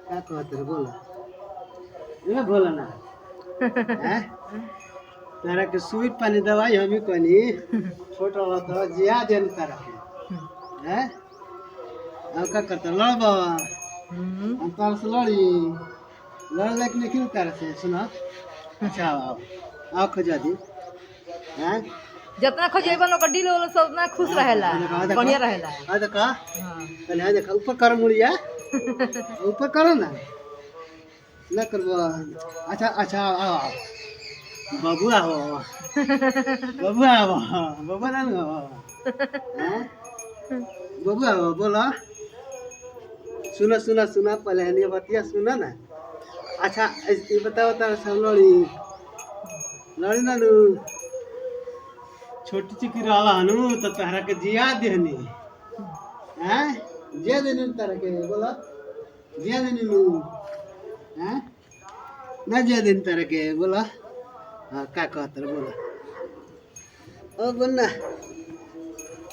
क्या कहते रे बोला ये बोला ना हैं तारा के सुई पानी दवाई हमी कनी छोटा वाला तो जिया देन तारा के हैं अब का करता लड़बा हम तार से लड़ी लड़ लेके निकल तारा से सुना अच्छा आओ आओ खजा दी हैं जितना खोजेबन ओकर दिल वाला सब उतना खुश रहेला बढ़िया रहेला। आ देखा हाँ पहले आ देखा ऊपर कर मुड़िया ऊपर करो ना ना करबो अच्छा अच्छा आओ आओ बबुआ हो बबुआ हो बबुआ ना हो हैं बबुआ हो बोला सुना सुना सुना पहले ये बतिया सुना ना अच्छा ये बताओ तारा सब लड़ी लड़ी ना लू छोटी चिकी रहला हनु तो तारा के जिया देहनी हैं जिया देनी तारा के बोला जिया देनी लू हैं ना जिया देनी तारा के बोला हाँ का कहत रे बोला ओ बन्ना